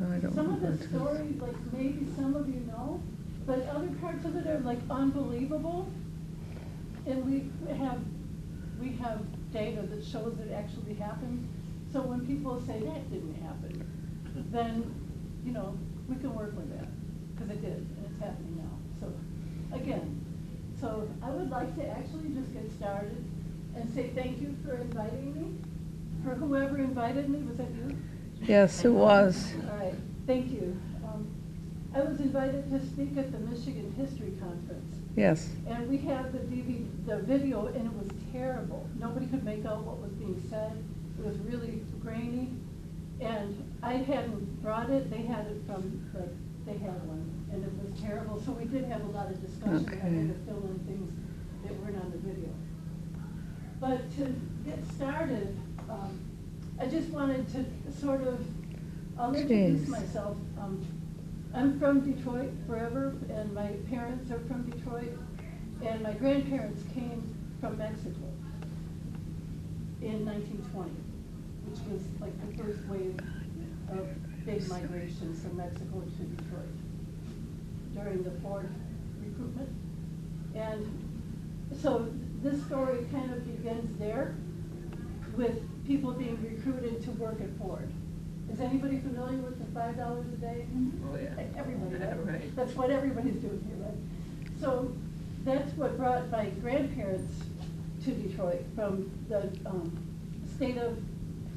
I don't Some know of what the it is. stories, like maybe some of you know, but other parts of it are like unbelievable. And we have data that shows it actually happened. So when people say that didn't happen, then, you know, we can work with that, because it did, and it's happening now. So, again, so I would like to actually just get started and say thank you for inviting me. For whoever invited me, was that you? Yes, it was. All right, thank you. I was invited to speak at the Michigan History Conference. Yes. And we had the video, and it was terrible. Nobody could make out what was being said. It was really grainy. And I hadn't brought it. They had it from, like, they had one, and it was terrible. So we did have a lot of discussion. I had to fill in things that weren't on the video. But to get started, I just wanted to sort of, I'll introduce myself. I'm from Detroit forever, and my parents are from Detroit, and my grandparents came from Mexico in 1920, which was like the first wave of big migrations from Mexico to Detroit during the Ford recruitment. And so this story kind of begins there with people being recruited to work at Ford. Is anybody familiar with the $5 a day? Oh, yeah. Everybody, right? Right. That's what everybody's doing here, right? So that's what brought my grandparents to Detroit from the state of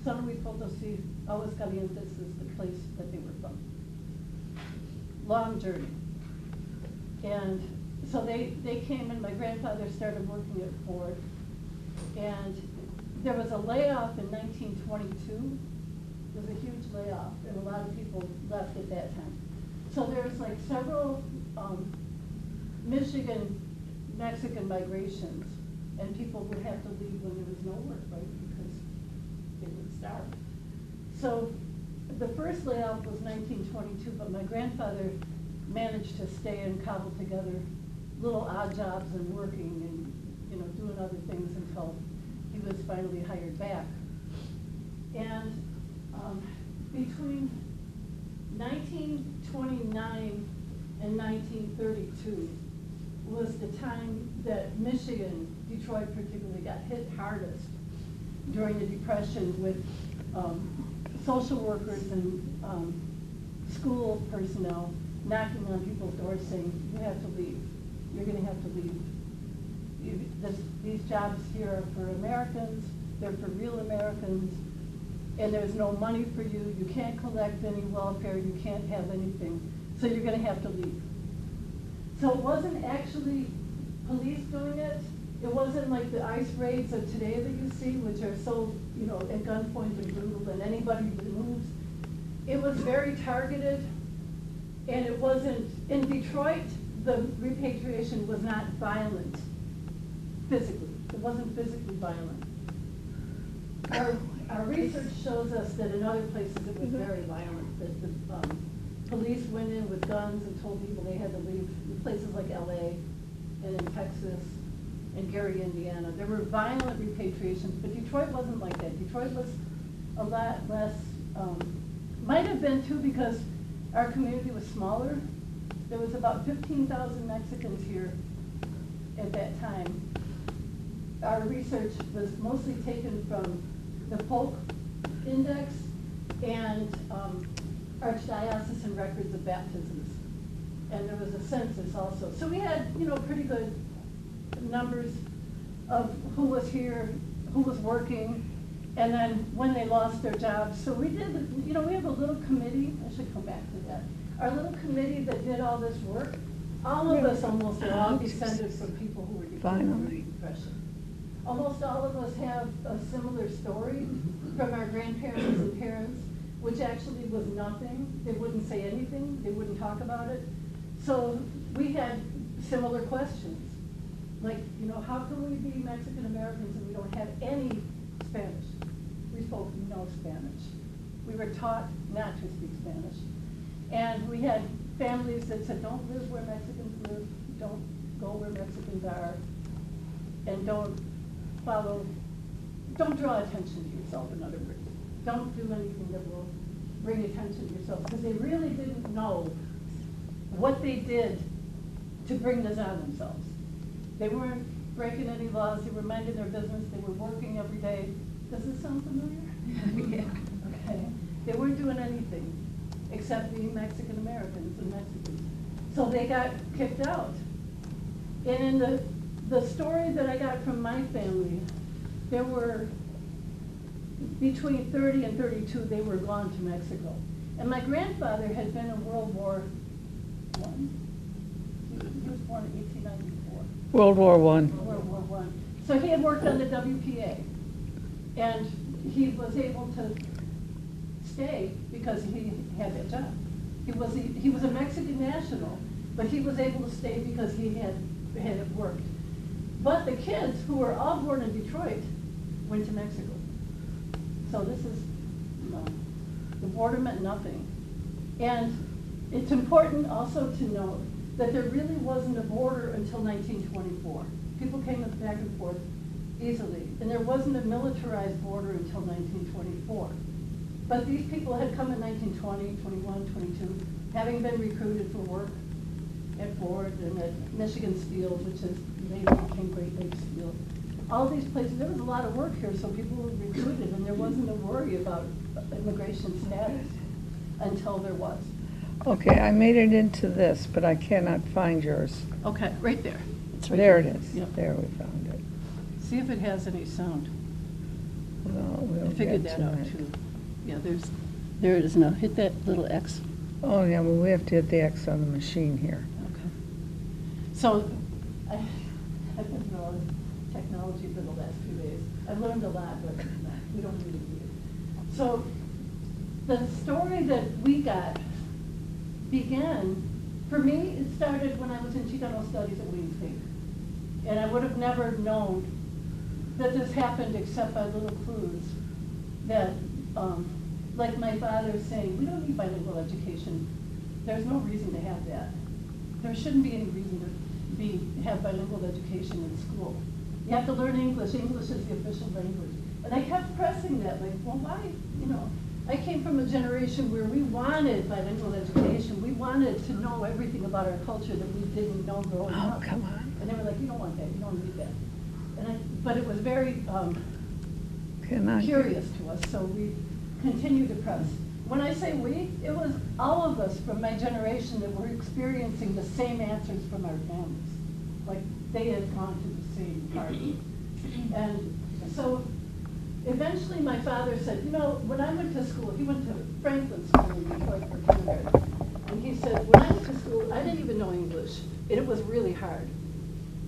San Luis Potosi. Aguascalientes is the place that they were from. Long journey. And so they came, and my grandfather started working at Ford. And there was a layoff in 1922. It was a huge layoff, and a lot of people left at that time. So there was like several Michigan Mexican migrations, and people would have to leave when there was no work, right? Because they would starve. So the first layoff was 1922, but my grandfather managed to stay and cobble together little odd jobs and working and, you know, doing other things until he was finally hired back. And between 1929 and 1932 was the time that Michigan, Detroit particularly, got hit hardest during the Depression with social workers and school personnel knocking on people's doors saying, you have to leave. You're going to have to leave. These jobs here are for Americans. They're for real Americans. And there's no money for you. You can't collect any welfare. You can't have anything. So you're going to have to leave. So it wasn't actually police doing it. It wasn't like the ICE raids of today that you see, which are so, you know, at gunpoint and brutal, and anybody that moves. It was very targeted, and it wasn't, in Detroit, the repatriation was not violent physically. It wasn't physically violent. Our research shows us that in other places it was very violent, that the police went in with guns and told people they had to leave. In places like LA and in Texas and Gary, Indiana, there were violent repatriations, but Detroit wasn't like that. Detroit was a lot less, might have been too because our community was smaller. There was about 15,000 Mexicans here at that time. Our research was mostly taken from the Polk Index and Archdiocesan records of baptisms. And there was a census also. So we had, you know, pretty good numbers of who was here, who was working, and then when they lost their jobs. So we did, you know, we have a little committee. I should come back to that. Our little committee that did all this work, all of us almost are all descended from people who were deported during the Depression. Almost all of us have a similar story from our grandparents and parents, which actually was nothing. They wouldn't say anything. They wouldn't talk about it. So we had similar questions. Like, you know, how can we be Mexican Americans and we don't have any Spanish? We spoke no Spanish. We were taught not to speak Spanish. And we had families that said, don't live where Mexicans live, don't go where Mexicans are, and don't draw attention to yourself, in other words. Don't do anything that will bring attention to yourselves, because they really didn't know what they did to bring this on themselves. They weren't breaking any laws, they were minding their business, they were working every day. Does this sound familiar? Yeah. Okay. They weren't doing anything except being Mexican Americans and Mexicans. So they got kicked out. And in the story that I got from my family, there were between 30 and 32, they were gone to Mexico. And my grandfather had been in World War I. He was born in 1894. World War I. World War I. So he had worked on the WPA. And he was able to stay because he had that job. He was a Mexican national, but he was able to stay because he had it worked. But the kids, who were all born in Detroit, went to Mexico. So this is, the border meant nothing. And it's important also to note that there really wasn't a border until 1924. People came back and forth easily. And there wasn't a militarized border until 1924. But these people had come in 1920, 21, 22, having been recruited for work at Ford and at Michigan Steel, which is later became Great Lakes Steel. All these places, there was a lot of work here, so people were recruited, and there wasn't a worry about immigration status until there was. Okay, I made it into this, but I cannot find yours. Okay, right there. It's right There it is. Yep. There, we found it. See if it has any sound. No, we'll I figured get that to out it. too. Yeah, there it is now. Hit that little X. Oh, yeah, well, we have to hit the X on the machine here. Okay. So, I've been knowing technology for the last few days. I've learned a lot, but we don't need to read it. So, the story that we got began, for me, it started when I was in Chicano Studies at Wayne State. And I would have never known that this happened except by little clues that, like my father saying, we don't need bilingual education. There's no reason to have that. There shouldn't be any reason to have bilingual education in school. You have to learn English. English is the official language. And I kept pressing that, like, well, why? I came from a generation where we wanted bilingual education. We wanted to know everything about our culture that we didn't know growing up. Oh, come on. And they were like, you don't want that. You don't need that. But it was very curious to us, so we continued to press. When I say we, it was all of us from my generation that were experiencing the same answers from our families. Like they had gone to the same party. And so eventually my father said, when I went to school, he went to Franklin School in Detroit for kindergarten. And he said, when I went to school, I didn't even know English. And it was really hard.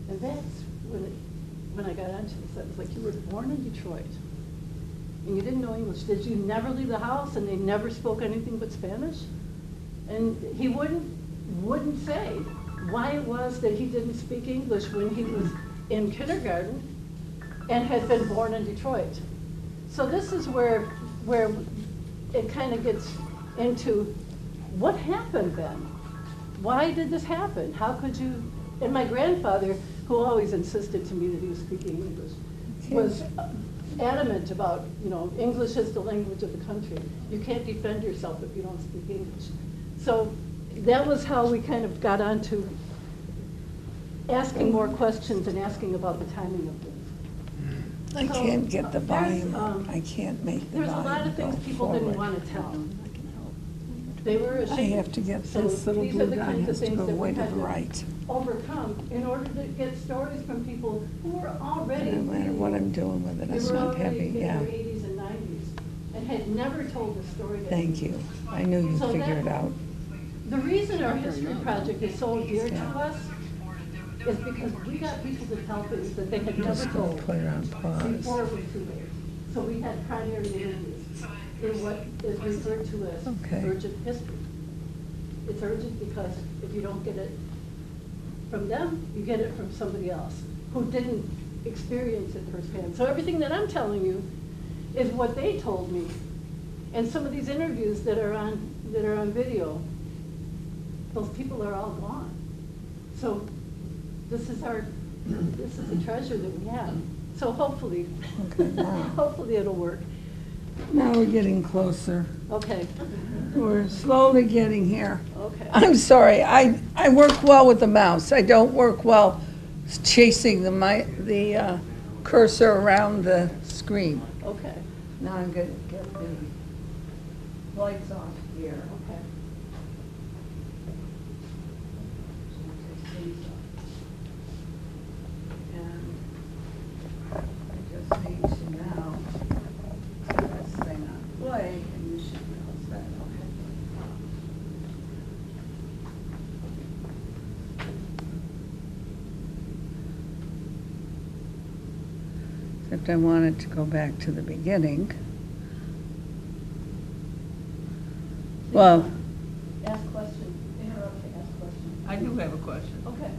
And that's when I got onto this. I was like, you were born in Detroit. And you didn't know English. Did you never leave the house and they never spoke anything but Spanish? And he wouldn't say why it was that he didn't speak English when he was in kindergarten and had been born in Detroit. So this is where it kind of gets into what happened then? Why did this happen? How could you? And my grandfather, who always insisted to me that he was speaking English, was adamant about, English is the language of the country. You can't defend yourself if you don't speak English. So that was how we kind of got onto asking more questions and asking about the timing of this. I So, can't get the volume up. there's, I can't make the There's volume a lot of things go people didn't forward. want to tell. They were I ashamed. have to get So this little these are blue the guy kinds of has to things go that we way to had the right. overcome in order to get stories from people who were already. No matter what I'm doing with it, They it's were not already heavy, in yeah. their 80s and 90s and had never told the story. Thank you. I knew you'd So figure it that- out. The reason our history project is so dear to us is because we got people to tell things that they had I'm never just going told to put it on pause. before it was too late. So we had primary interviews in what is referred to as Okay. urgent history. It's urgent because if you don't get it from them, you get it from somebody else who didn't experience it firsthand. So everything that I'm telling you is what they told me. And some of these interviews that are on video, those people are all gone. So this is a treasure that we have. So hopefully, Okay, wow. hopefully it'll work. Now we're getting closer. Okay, We're slowly getting here. okay. I'm sorry, I work well with the mouse. I don't work well chasing the cursor around the screen. Okay, Now I'm going to get the lights on here. okay. And I just need to now turn this thing on play, and you should know that. Okay. Except I wanted to go back to the beginning. Well, Ask question, interrupt to ask question. I do have a question. Okay.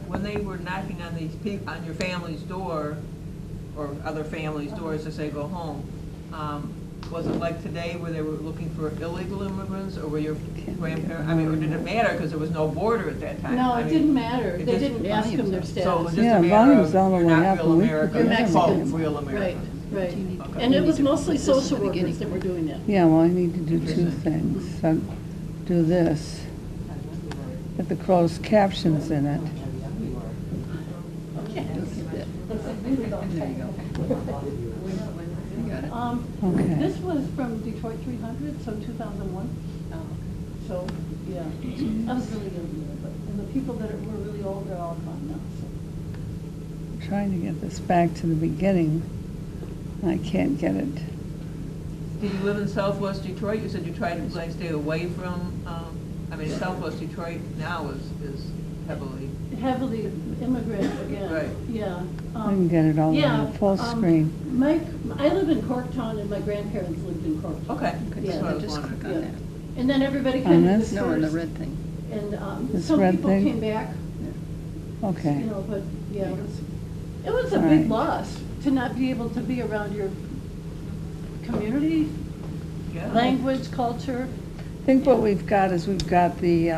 When they were knocking on these people, on your family's door, or other families' doors to say, go home, was it like today where they were looking for illegal immigrants, or were your grandparents, I mean, or did it matter because there was no border at that time? No, I it mean, didn't matter. it They just- didn't ask them their So it was status. just Yeah, a matter volume's of, all the you're way not up, real and we Americans, forget quote, Mexicans. real Right, Americans. right. Okay. And it was mostly This is the social workers beginning. that were doing that. yeah, well, I need to do two things. So do this, get the closed captions in it. Okay. There you go. You got it. Okay. This was from Detroit 300, so 2001. Oh, So, yeah, I was really young, but, and the people that were really old, they're all gone now, so. I'm trying to get this back to the beginning. I can't get it. Did you live in Southwest Detroit? You said you tried to like stay away from, I mean, Southwest Detroit now is heavily, Heavily immigrant again. Right. Yeah. I can get it all yeah, on full screen. I live in Corktown and my grandparents lived in Corktown. okay, Okay, that's so what I so was just wondering. click on Yeah. that. And then everybody On kind of this? dispersed. No, on the red thing. And This some red people thing? came back, Okay. you know, but, yeah, it was a All big right. loss to not be able to be around your community, Yeah. language, culture. I think what we've got is we've got the,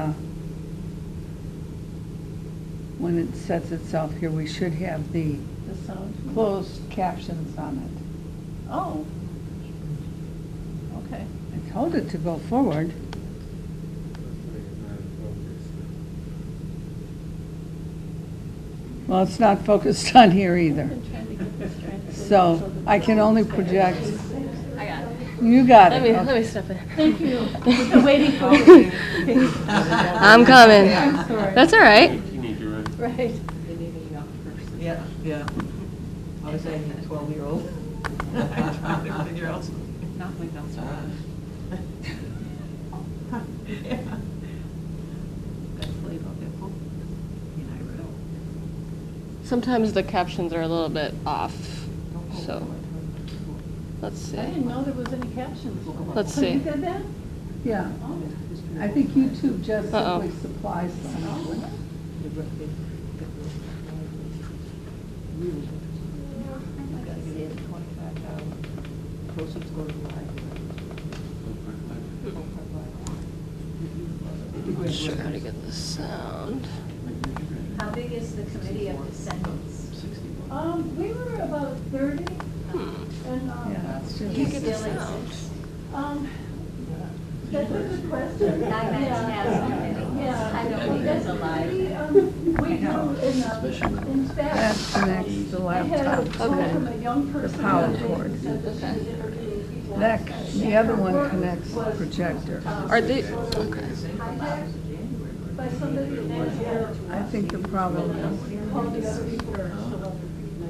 when it sets itself here, we should have the The sound. closed captions on it. Oh. Okay. I told it to go forward. Well, it's not focused on here either. I've been trying to get this trying to- So that I the can sound only is better. project. I got it. You got it. Let me okay. step in. Thank you. We've been waiting for you. I'm coming. I'm sorry. That's all right. Right. Yeah, yeah. I was saying a 12-year-old. I'm trying to figure out something. Not my belts are Yeah. That's funny about that book. And I read Sometimes the captions are a little bit off, so let's see. I didn't know there was any captions. Let's So you see. did that? Yeah, Oh. I think YouTube just Uh-oh. simply supplies them. Not sure how to get the sound. How big is the committee of descendants? We were about 30, and, Yeah, it's Do just. you Look at the still sound. exist? That's a good question. I meant has been. Yeah. I don't think it's alive. We do, in fact. That connects the I had a laptop call to from a young person. power the other day cord. who said that she was interviewing people. That, the other one Her connects the was, projector. Are they, okay. hijacked by somebody and then she I think the problem is, called the other people.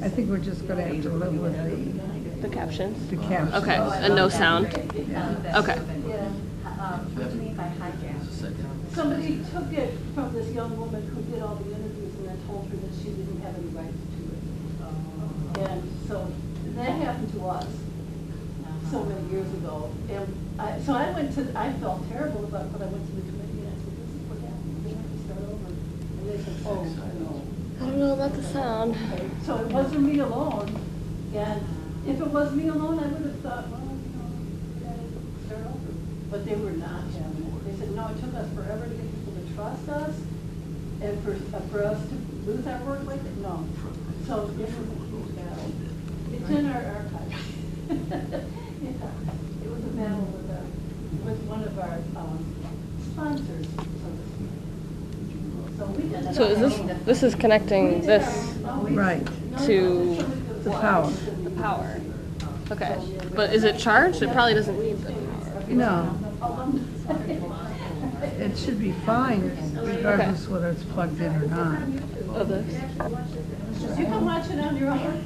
I think we're just gonna have to live with The captions? the captions. Okay, and no sound? Yeah. Okay. Yeah. What do you mean by hijack? Somebody took it from this young woman who did all the interviews and then told her that she didn't have any rights to it. And so that happened to us so many years ago. And so I went to, I felt terrible about it, but I went to the committee and I said, this is what happened, we have to start over. And they said, oh, no. I don't know about the sound. Okay, so it wasn't me alone. And if it was me alone, I would have thought, well, you know, we gotta start over. But they were not having it. They said, no, it took us forever to get people to trust us and for us to lose our work like that. No. So it was a huge battle. It's in our archives. Yeah, it was a battle with one of our sponsors, so we did it. So is this is connecting this Right, to the power. the power? Okay, but is it charged? It probably doesn't need the power. No, it should be fine regardless whether it's plugged in or not. Oh, this? You can watch it on your own.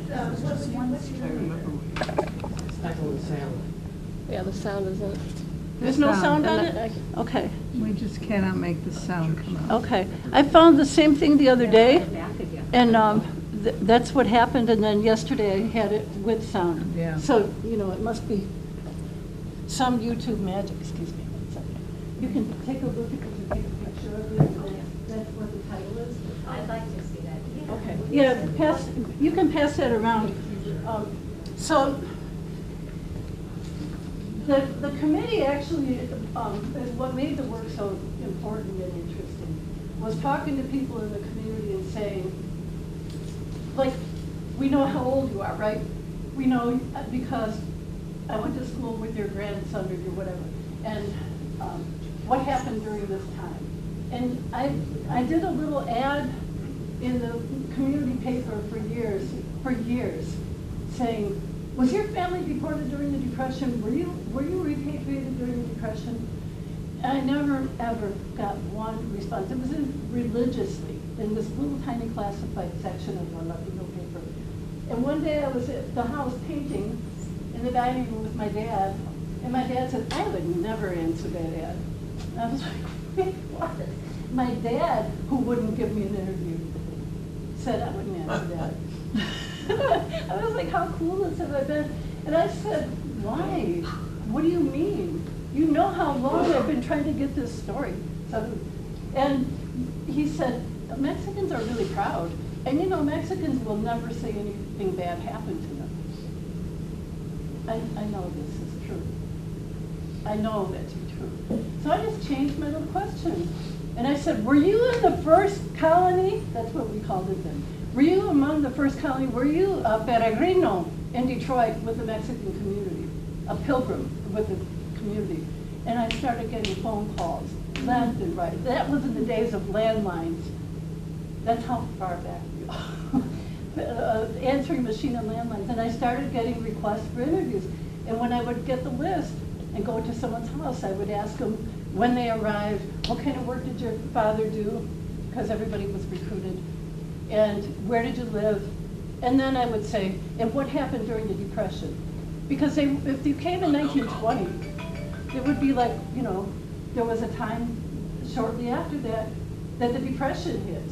Yeah, the sound isn't. There's no sound on And it? Okay, We just cannot make the sound come out. okay. I found the same thing the other day, and that's what happened, and then yesterday I had it with sound. Yeah. So, you know, it must be some YouTube magic, excuse me one second. You can take a look at it and take a picture of it, that's what the title is. I'd like to see that. Okay, yeah, you can pass that around. So, the committee actually, is what made the work so important and interesting, was talking to people in the community and saying, like, we know how old you are, right? We know because I went to school with your grandson or your whatever, and what happened during this time. And I did a little ad in the community paper for years, saying, was your family deported during the Depression? Were you repatriated during the Depression? And I never, ever got one response. It was religiously in this little tiny classified section of one Latino paper. And one day I was at the house painting in the dining room with my dad, and my dad said, I would never answer that ad. And I was like, wait, what? My dad, who wouldn't give me an interview, said I wouldn't answer that. I was like, how cool have I been? And I said, why? What do you mean? You know how long I've been trying to get this story. So, and he said, Mexicans are really proud. And you know, Mexicans will never say anything bad happened to them. I know this is true. I know that to be true. So I just changed my little question. And I said, were you in the first colony? That's what we called it then. Were you among the first colony? Were you a peregrino in Detroit with the Mexican community? A pilgrim with the community? And I started getting phone calls left and right. That was in the days of landlines. That's how far back we go. Answering machine and landlines. And I started getting requests for interviews. And when I would get the list and go to someone's house, I would ask them when they arrived, what kind of work did your father do? Because everybody was recruited. And where did you live? And then I would say, and what happened during the Depression? Because if you came in 1920, it would be like, you know, there was a time shortly after that that the Depression hit.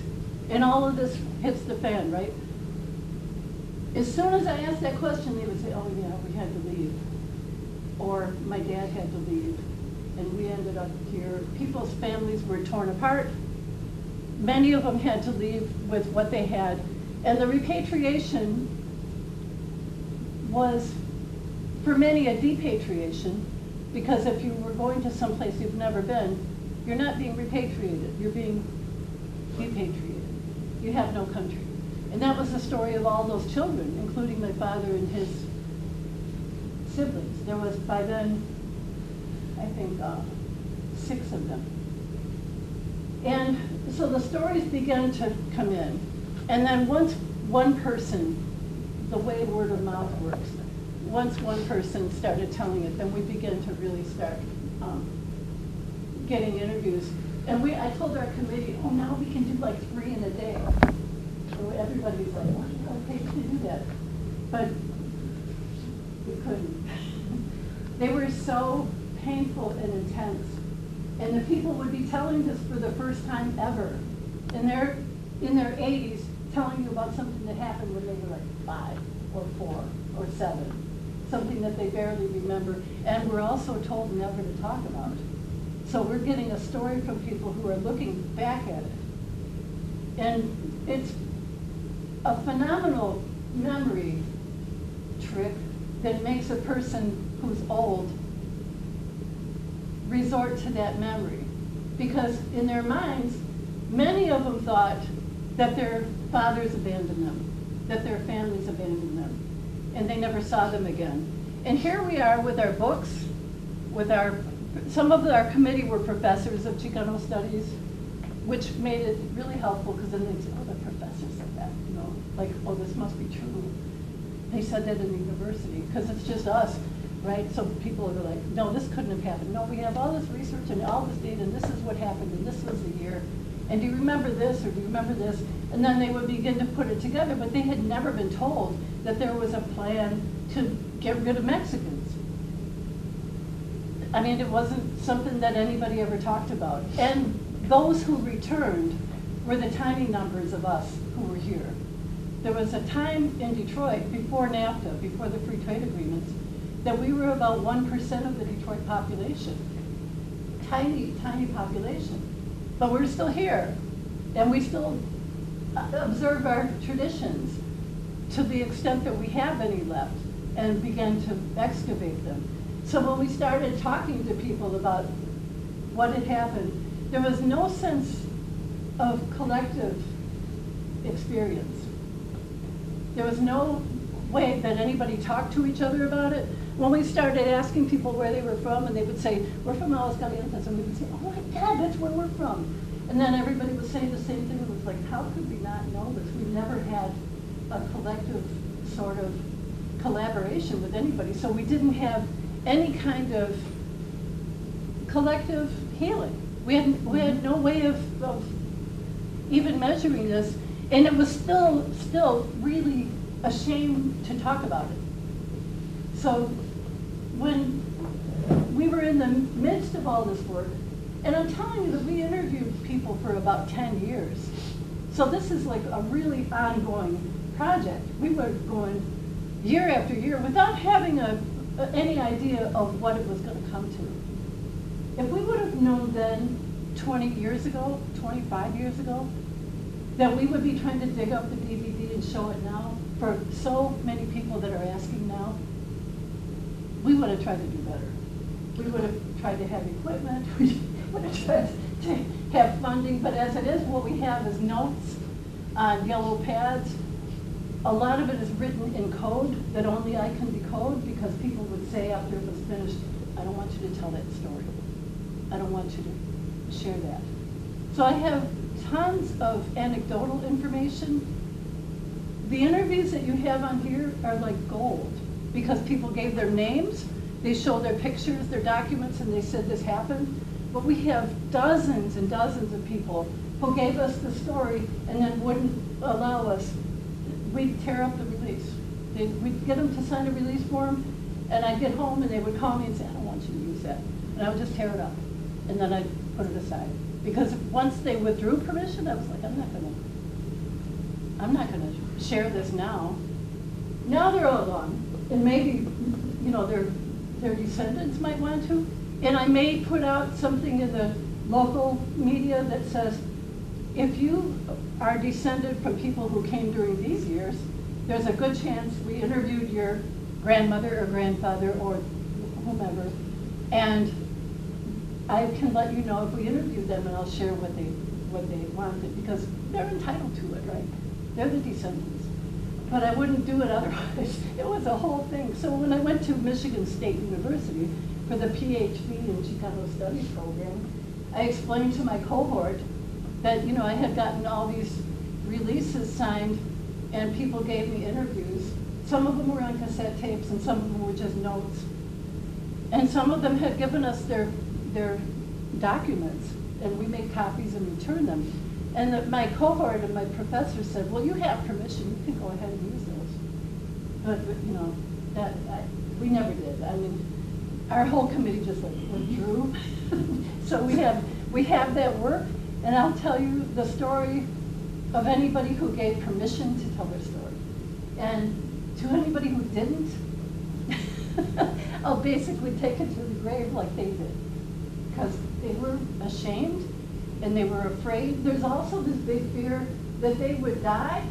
And all of this hits the fan, right? As soon as I asked that question, they would say, oh yeah, we had to leave. Or my dad had to leave. And we ended up here. People's families were torn apart. Many of them had to leave with what they had. And the repatriation was, for many, a depatriation, because if you were going to someplace you've never been, you're not being repatriated, you're being depatriated. You have no country. And that was the story of all those children, including my father and his siblings. There was, by then, I think, 6 of them. And so the stories began to come in. And then once one person, the way word of mouth works, once one person started telling it, then we began to really start getting interviews. And I told our committee, oh, now we can do like 3 in a day. So everybody's like, well, okay, we can do that. But we couldn't. They were so painful and intense. And the people would be telling this for the first time ever. In their 80s, telling you about something that happened when they were like 5 or 4 or 7. Something that they barely remember. And we're also told never to talk about. So we're getting a story from people who are looking back at it. And it's a phenomenal memory trick that makes a person who's old resort to that memory. Because in their minds, many of them thought that their fathers abandoned them, that their families abandoned them, and they never saw them again. And here we are with our books, with some of our committee were professors of Chicano studies, which made it really helpful, because then they'd say, oh, the professor said that, like, oh, this must be true. They said that in the university, because it's just us, right? So people are like, no, this couldn't have happened. No, we have all this research and all this data, and this is what happened, and this was the year. And do you remember this, or do you remember this? And then they would begin to put it together, but they had never been told that there was a plan to get rid of Mexicans. I mean, it wasn't something that anybody ever talked about. And those who returned were the tiny numbers of us who were here. There was a time in Detroit, before NAFTA, before the free trade agreements, that we were about 1% of the Detroit population. Tiny, tiny population. But we're still here, and we still observe our traditions to the extent that we have any left, and began to excavate them. So when we started talking to people about what had happened, there was no sense of collective experience. There was no way that anybody talked to each other about it. When we started asking people where they were from, and they would say, we're from Aguascalientes, and we would say, oh my God, that's where we're from. And then everybody was saying the same thing. It was like, how could we not know this? We never had a collective sort of collaboration with anybody. So we didn't have any kind of collective healing. We had no way of even measuring this, and it was still really a shame to talk about it. So when we were in the midst of all this work, and I'm telling you that we interviewed people for about 10 years. So this is like a really ongoing project. We were going year after year without having any idea of what it was going to come to. If we would have known then, 20 years ago, 25 years ago, that we would be trying to dig up the DVD and show it now, for so many people that are asking now, we would have tried to do better. We would have tried to have equipment, we would have tried to have funding, but as it is, what we have is notes on yellow pads. A lot of it is written in code that only I can decode, because people would say after it was finished, I don't want you to tell that story. I don't want you to share that. So I have tons of anecdotal information. The interviews that you have on here are like gold, because people gave their names, they showed their pictures, their documents, and they said this happened. But we have dozens and dozens of people who gave us the story and then wouldn't allow us. We'd tear up the release. We'd get them to sign a release form, and I'd get home and they would call me and say, I don't want you to use that. And I would just tear it up, and then I'd put it aside. Because once they withdrew permission, I was like, I'm not gonna share this now. Now they're all gone, and maybe, their descendants might want to. And I may put out something in the local media that says, if you are descended from people who came during these years, there's a good chance we interviewed your grandmother or grandfather or whomever, and I can let you know if we interviewed them, and I'll share what they wanted, because they're entitled to it, right? They're the descendants. But I wouldn't do it otherwise. It was a whole thing. So when I went to Michigan State University for the PhD in Chicano Studies program, I explained to my cohort that, I had gotten all these releases signed, and people gave me interviews. Some of them were on cassette tapes, and some of them were just notes. And some of them had given us their documents, and we made copies and returned them. And my cohort and my professor said, well, you have permission, you can go ahead and use those. But, we never did. I mean, our whole committee just withdrew. So we have that work, and I'll tell you the story of anybody who gave permission to tell their story. And to anybody who didn't, I'll basically take it to the grave like they did. Because they were ashamed, and they were afraid. There's also this big fear that they would die,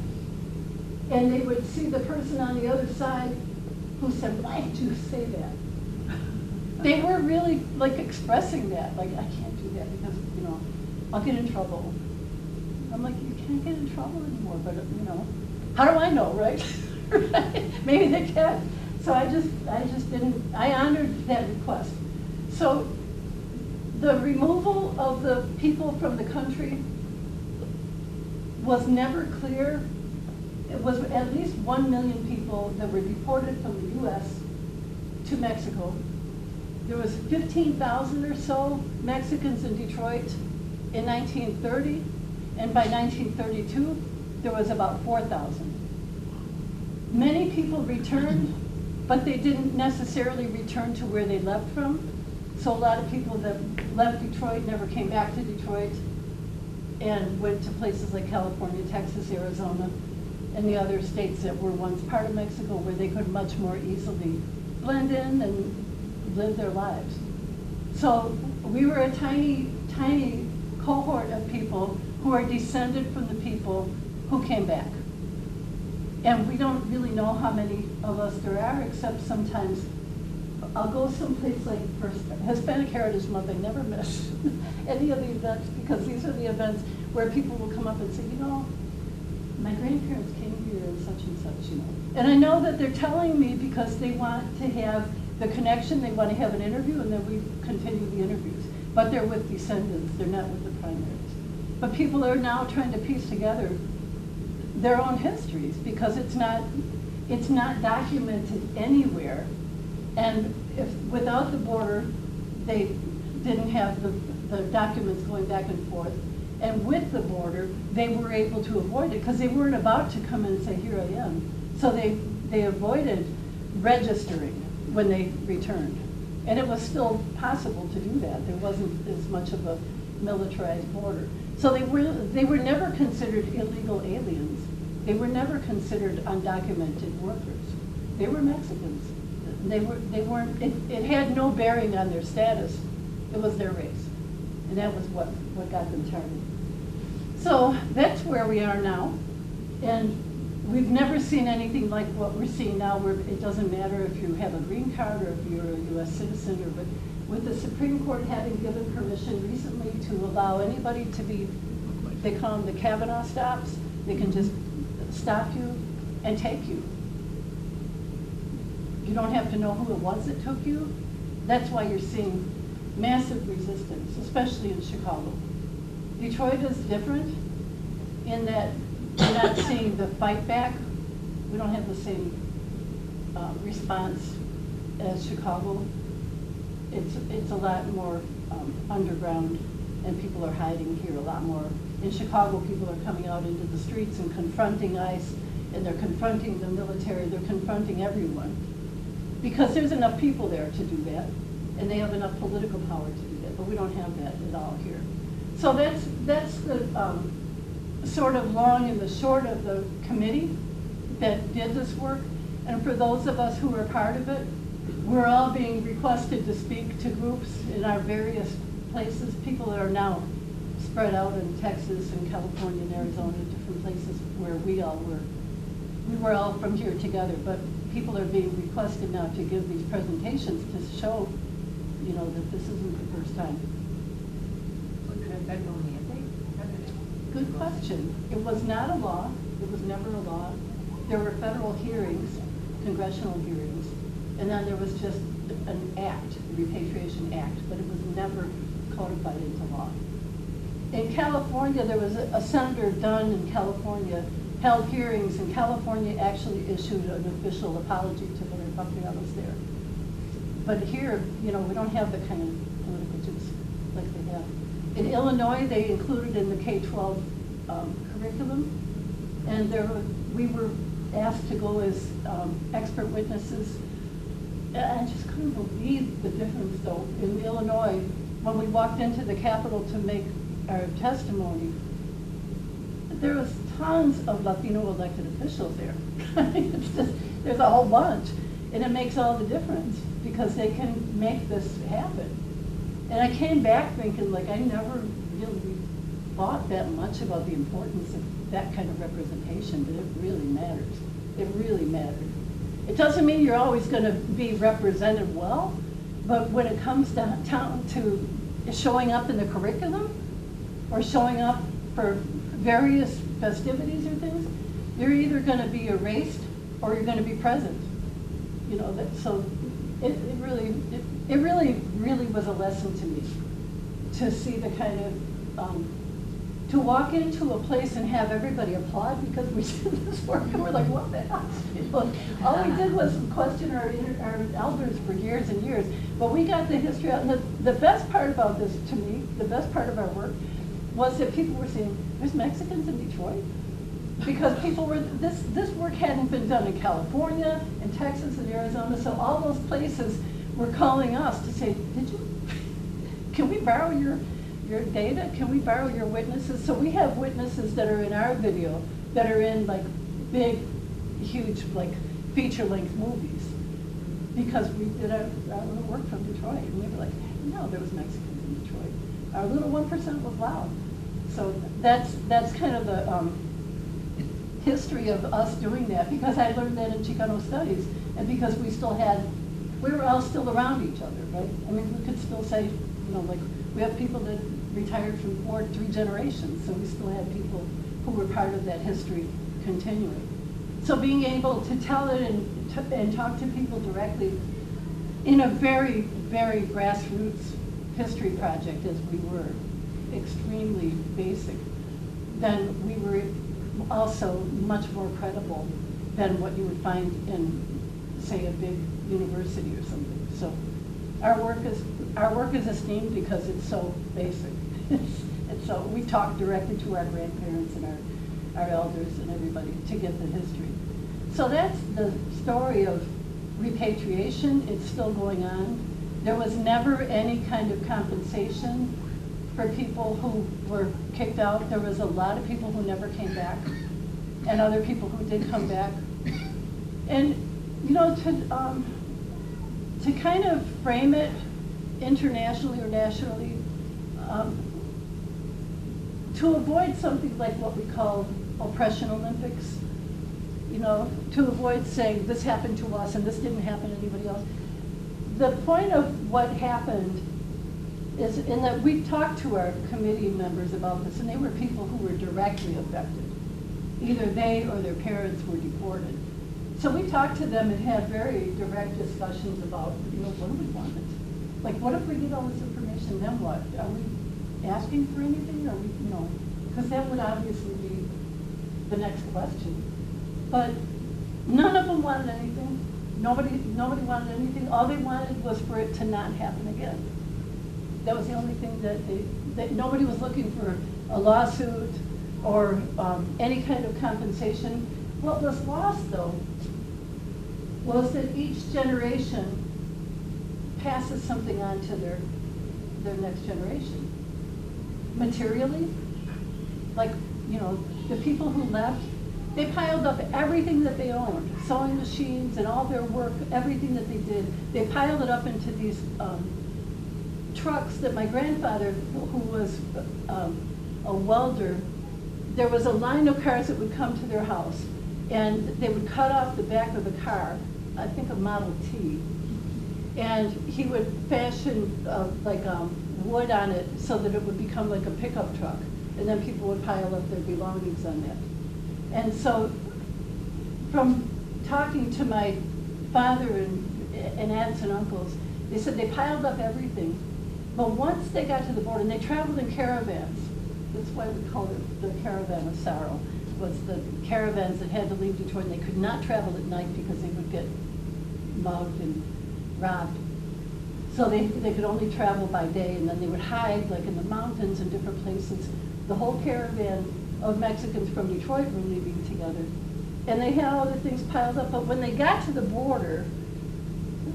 and they would see the person on the other side who said, why did you say that? They were really expressing that, I can't do that because, I'll get in trouble. I'm like, you can't get in trouble anymore, but how do I know, right? Maybe they can. So I just didn't, I honored that request. So the removal of the people from the country was never clear. It was at least 1 million people that were deported from the US to Mexico. There was 15,000 or so Mexicans in Detroit in 1930, and by 1932, there was about 4,000. Many people returned, but they didn't necessarily return to where they left from. So a lot of people that left Detroit never came back to Detroit and went to places like California, Texas, Arizona, and the other states that were once part of Mexico where they could much more easily blend in and live their lives. So we were a tiny, tiny cohort of people who are descended from the people who came back. And we don't really know how many of us there are, except sometimes I'll go someplace like for Hispanic Heritage Month. I never miss any of the events, because these are the events where people will come up and say, you know, my grandparents came here and such, you know. And I know that they're telling me because they want to have the connection, they want to have an interview, and then we continue the interviews. But they're with descendants, they're not with the primaries. But people are now trying to piece together their own histories, because it's not documented anywhere. And if without the border, they didn't have the documents going back and forth. And with the border, they were able to avoid it because they weren't about to come in and say, here I am. So they avoided registering when they returned. And it was still possible to do that. There wasn't as much of a militarized border. So they were never considered illegal aliens. They were never considered undocumented workers. They were Mexicans. They weren't, it had no bearing on their status. It was their race. And that was what got them targeted. So that's where we are now. And we've never seen anything like what we're seeing now, where it doesn't matter if you have a green card or if you're a US citizen, or with the Supreme Court having given permission recently to allow anybody to be, they call them the Kavanaugh stops, they can just stop you and take you. You don't have to know who it was that took you. That's why you're seeing massive resistance, especially in Chicago. Detroit is different in that you're not seeing the fight back. We don't have the same response as Chicago. It's a lot more underground, and people are hiding here a lot more. In Chicago, people are coming out into the streets and confronting ICE, and they're confronting the military, they're confronting everyone. Because there's enough people there to do that, and they have enough political power to do that, but we don't have that at all here. So that's the sort of long and the short of the committee that did this work. And for those of us who are part of it, we're all being requested to speak to groups in our various places. People are now spread out in Texas and California and Arizona, different places where we all were. We were all from here together, but people are being requested now to give these presentations to show, you know, that this isn't the first time. Good question. It was not a law. It was never a law. There were federal hearings, congressional hearings, and then there was just an act, the Repatriation Act, but it was never codified into law. In California, there was a Senator Dunn in California held hearings, and California actually issued an official apology to the Repatriados there. But here, you know, we don't have the kind of political juice like they have. In Illinois, they included in the K-12 curriculum, and we were asked to go as expert witnesses. And I just couldn't believe the difference, though. In Illinois, when we walked into the Capitol to make our testimony, there was tons of Latino elected officials there. It's just, there's a whole bunch. And it makes all the difference because they can make this happen. And I came back thinking, like, I never really thought that much about the importance of that kind of representation, but it really matters. It really matters. It doesn't mean you're always going to be represented well, but when it comes down to showing up in the curriculum or showing up for various festivities or things, you're either going to be erased or you're going to be present. you know, that, so it really was a lesson to me, to see the kind of, to walk into a place and have everybody applaud because we did this work, and we're like, what the hell? You know, all we did was question our elders for years and years, but we got the history out, and the best part about this, to me, the best part of our work, was that people were saying, there's Mexicans in Detroit? Because people were, this work hadn't been done in California, in Texas, and Arizona, so all those places were calling us to say, can we borrow your data? Can we borrow your witnesses? So we have witnesses that are in our video, that are in like big, huge, like feature-length movies. Because we did our little work from Detroit, and we were like, no, there was Mexicans in Detroit. Our little 1% was loud. So that's kind of the history of us doing that, because I learned that in Chicano studies, and because we were all still around each other, right? I mean, we could still say, you know, like, we have people that retired from 3 generations, so we still have people who were part of that history continuing. So being able to tell it and talk to people directly in a very, very grassroots history project, as we were, extremely basic, then we were also much more credible than what you would find in, say, a big university or something. So our work is esteemed because it's so basic. And so we talk directly to our grandparents and our elders and everybody to get the history. So that's the story of repatriation. It's still going on. There was never any kind of compensation for people who were kicked out. There was a lot of people who never came back, and other people who did come back. And you know, to kind of frame it internationally or nationally, to avoid something like what we call oppression Olympics, you know, to avoid saying this happened to us and this didn't happen to anybody else. The point of what happened is in that we talked to our committee members about this, and they were people who were directly affected. Either they or their parents were deported. So we talked to them and had very direct discussions about, you know, what do we want? Like, what if we get all this information, then what? Are we asking for anything? Are we, you know, because that would obviously be the next question. But none of them wanted anything. Nobody wanted anything. All they wanted was for it to not happen again. That was the only thing that nobody was looking for a lawsuit or any kind of compensation. What was lost, though, was that each generation passes something on to their next generation. Materially, like, you know, the people who left, they piled up everything that they owned, sewing machines and all their work, everything that they did. They piled it up into these trucks that my grandfather, who was a welder, there was a line of cars that would come to their house, and they would cut off the back of the car, I think a Model T, and he would fashion wood on it so that it would become like a pickup truck, and then people would pile up their belongings on that. And so from talking to my father and aunts and uncles, they said they piled up everything, but once they got to the border, and they traveled in caravans, that's why we call it the caravan of sorrow, was the caravans that had to leave Detroit, and they could not travel at night because they would get mugged and robbed. So they could only travel by day, and then they would hide like in the mountains and different places. The whole caravan of Mexicans from Detroit were leaving together. And they had all the things piled up, but when they got to the border,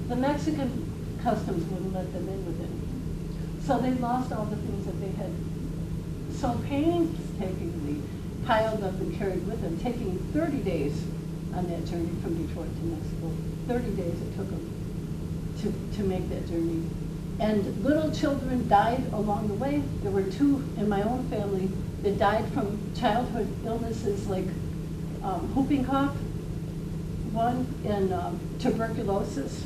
the Mexican customs wouldn't let them in with anything. So they lost all the things that they had so painstakingly piled up and carried with them, taking 30 days on that journey from Detroit to Mexico. 30 days it took them to make that journey. And little children died along the way. There were 2 in my own family that died from childhood illnesses like whooping cough. One, and tuberculosis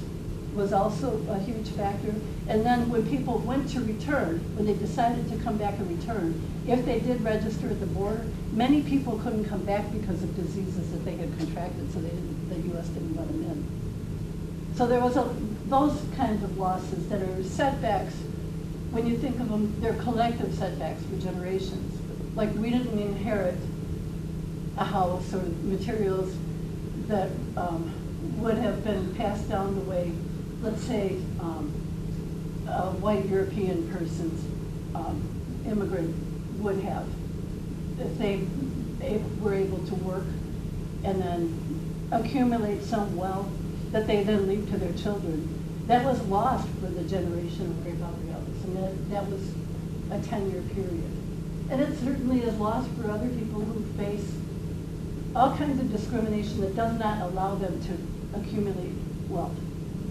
was also a huge factor. And then when people went to return, when they decided to come back and return, if they did register at the border, many people couldn't come back because of diseases that they had contracted, so the U.S. didn't let them in. So there was those kinds of losses that are setbacks. When you think of them, they're collective setbacks for generations. Like we didn't inherit a house or materials that would have been passed down the way, let's say, a white European person's immigrant would have if they were able to work and then accumulate some wealth that they then leave to their children. That was lost for the generation of Repatriados, and that was a 10-year period. And it certainly is lost for other people who face all kinds of discrimination that does not allow them to accumulate wealth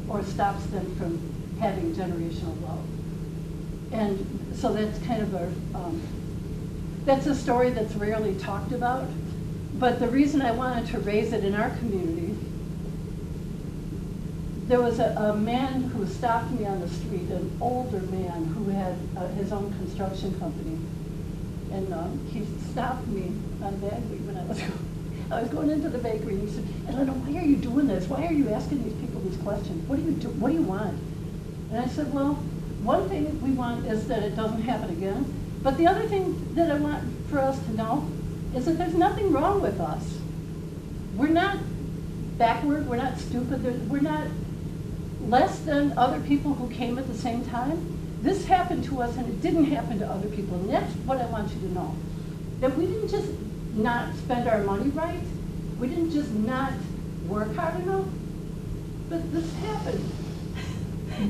or stops them from having generational wealth. And so that's kind of that's a story that's rarely talked about. But the reason I wanted to raise it in our community, there was a man who stopped me on the street, an older man who had his own construction company. And he stopped me on Bad Week when I was going into the bakery, and he said, "Elena, why are you doing this? Why are you asking these people these questions? What do you do? What do you want?" And I said, "Well, one thing we want is that it doesn't happen again. But the other thing that I want for us to know is that there's nothing wrong with us. We're not backward. We're not stupid. We're not less than other people who came at the same time. This happened to us, and it didn't happen to other people. And that's what I want you to know. That we didn't just not spend our money right. We didn't just not work hard enough. But this happened."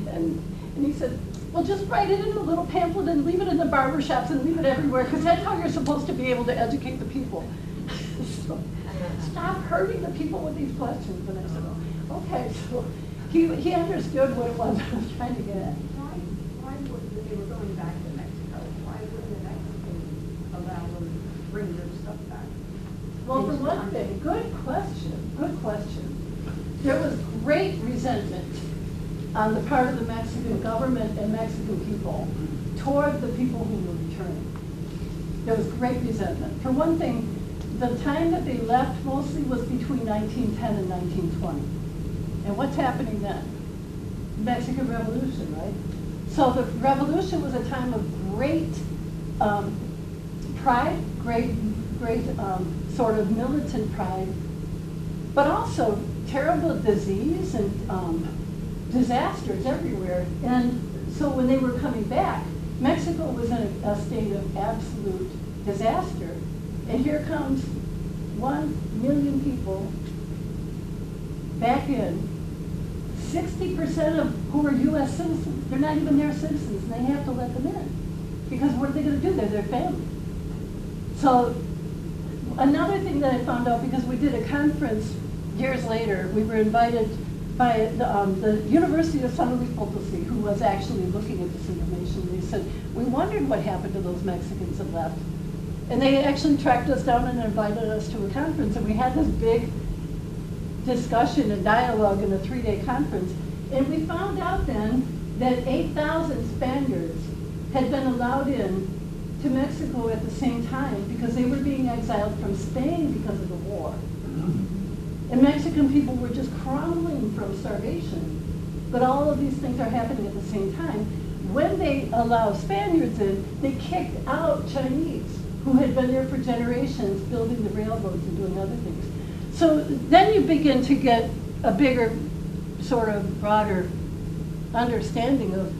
And he said, "Well, just write it in a little pamphlet and leave it in the barber shops and leave it everywhere, because that's how you're supposed to be able to educate the people." So, stop hurting the people with these questions. And I said, "Oh, okay." So he understood what it was I was trying to get at. Why would they were going back to Mexico? Why wouldn't the Mexicans allow them to bring their stuff back? Well, for one thing, good question. There was great resentment on the part of the Mexican government and Mexican people toward the people who were returning. There was great resentment. For one thing, the time that they left mostly was between 1910 and 1920. And what's happening then? Mexican Revolution, right? So the revolution was a time of great pride, great sort of militant pride, but also terrible disease and disasters everywhere. And so when they were coming back, Mexico was in a state of absolute disaster. And here comes 1 million people back in, 60% of who are U.S. citizens. They're not even their citizens, and they have to let them in. Because what are they going to do? They're their family. So another thing that I found out, because we did a conference years later, we were invited by the University of San Luis Potosi, who was actually looking at this information. They said, "We wondered what happened to those Mexicans that left." And they actually tracked us down and invited us to a conference, and we had this big discussion and dialogue in a 3-day conference. And we found out then that 8,000 Spaniards had been allowed in to Mexico at the same time because they were being exiled from Spain because of the war. And Mexican people were just crumbling from starvation. But all of these things are happening at the same time. When they allow Spaniards in, they kicked out Chinese, who had been there for generations, building the railroads and doing other things. So then you begin to get a bigger, sort of broader understanding of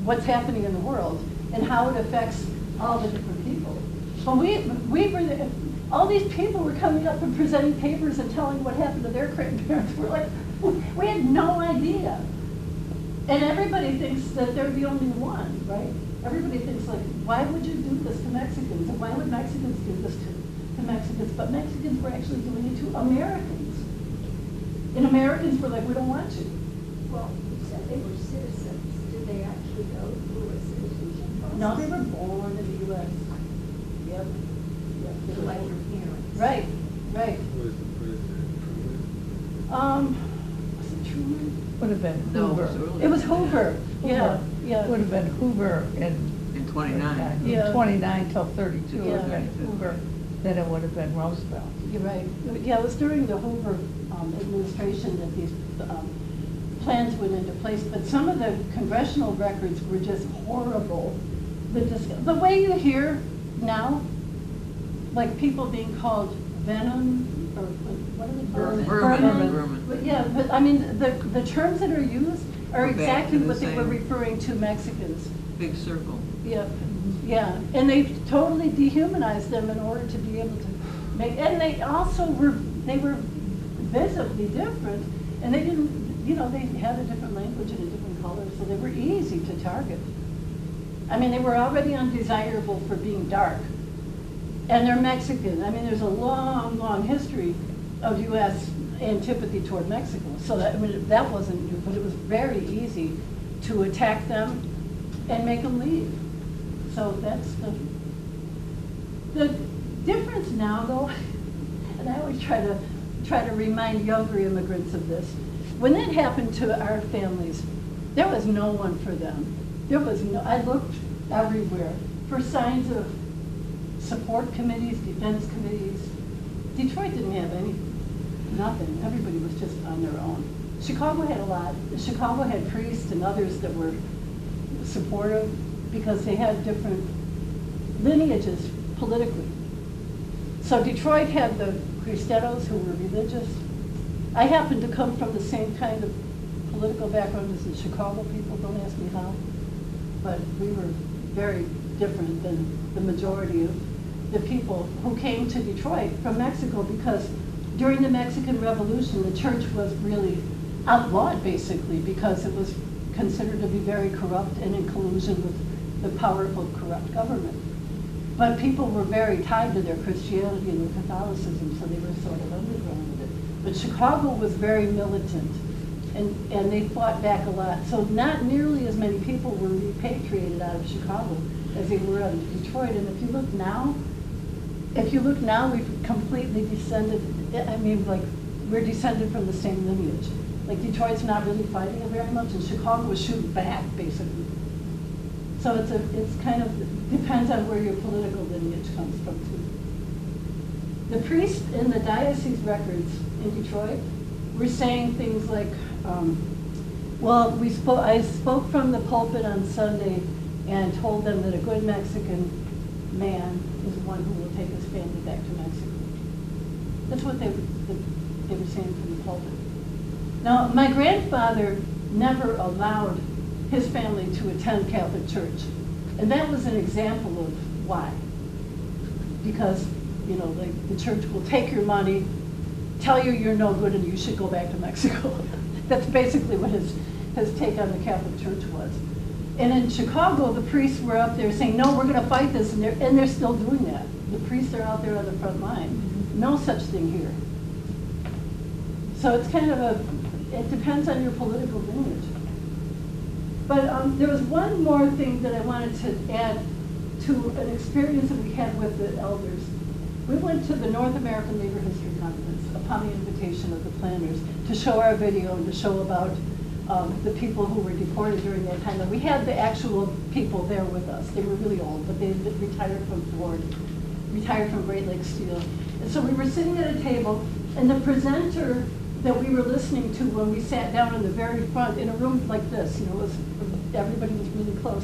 what's happening in the world and how it affects all the different people. But we were, all these people were coming up and presenting papers and telling what happened to their grandparents. We're like, we had no idea. And everybody thinks that they're the only one, right? Everybody thinks like, why would you do this to Mexicans? And why would Mexicans do this to Mexicans? But Mexicans were actually doing it to Americans. And Americans were like, we don't want you. Well, you said they were citizens. Did they actually go through a citizenship process? No, they were born in the U.S. Yep. They were Like born. your parents. Right, right. Was the president Was it Truman? Would have been No, Hoover. earlier It was than that. Hoover. Yeah, yeah. Would have been Hoover In 29. Yeah. 29 till 32 would have been Yeah. Hoover. Then it would have been Roosevelt. You're right. Yeah, it was during the Hoover administration that these plans went into place, but some of the congressional records were just horrible. The way you hear now, like people being called venom, or what are they called? Vermin. But yeah, but I mean, the terms that are used are Go back exactly to the what they were same- referring to Mexicans. Big circle. Yep, yeah, and they totally dehumanized them in order to be able to make, and they also they were visibly different, and they didn't, you know, they had a different language and a different color, so they were easy to target. I mean, they were already undesirable for being dark, and they're Mexican. I mean, there's a long, long history of U.S. antipathy toward Mexico, so that, I mean, that wasn't new, but it was very easy to attack them and make them leave. So that's the difference now, though, and I always try to remind younger immigrants of this. When that happened to our families, there was no one for them. There was no, I looked everywhere for signs of support committees, defense committees. Detroit didn't have nothing. Everybody was just on their own. Chicago had a lot. Chicago had priests and others that were supportive because they had different lineages politically. So Detroit had the Repatriados who were religious. I happen to come from the same kind of political background as the Chicago people, don't ask me how, but we were very different than the majority of the people who came to Detroit from Mexico, because during the Mexican Revolution, the church was really outlawed, basically, because it was considered to be very corrupt and in collusion with the powerful, corrupt government. But people were very tied to their Christianity and their Catholicism, so they were sort of underground with it. But Chicago was very militant, and they fought back a lot. So not nearly as many people were repatriated out of Chicago as they were out of Detroit. And if you look now, we've completely descended, I mean, like, we're descended from the same lineage. Like, Detroit's not really fighting it very much, and Chicago was shooting back, basically. So it's kind of, depends on where your political lineage comes from, too. The priests in the diocese records in Detroit were saying things like, well, I spoke from the pulpit on Sunday and told them that a good Mexican man is one who will take his family back to Mexico. That's what they were saying from the pulpit. Now, my grandfather never allowed his family to attend Catholic church. And that was an example of why. Because, you know, the church will take your money, tell you you're no good and you should go back to Mexico. That's basically what his take on the Catholic Church was. And in Chicago, the priests were up there saying, no, we're going to fight this, and they're still doing that. The priests are out there on the front line. No such thing here. So it's kind of it depends on your political lineage. But there was one more thing that I wanted to add to an experience that we had with the elders. We went to the North American Labor History Conference upon the invitation of the planners to show our video and to show about the people who were deported during that time. And we had the actual people there with us. They were really old, but they had retired from Ford, retired from Great Lakes Steel. And so we were sitting at a table, and the presenter that we were listening to when we sat down in the very front in a room like this, you know, everybody was really close.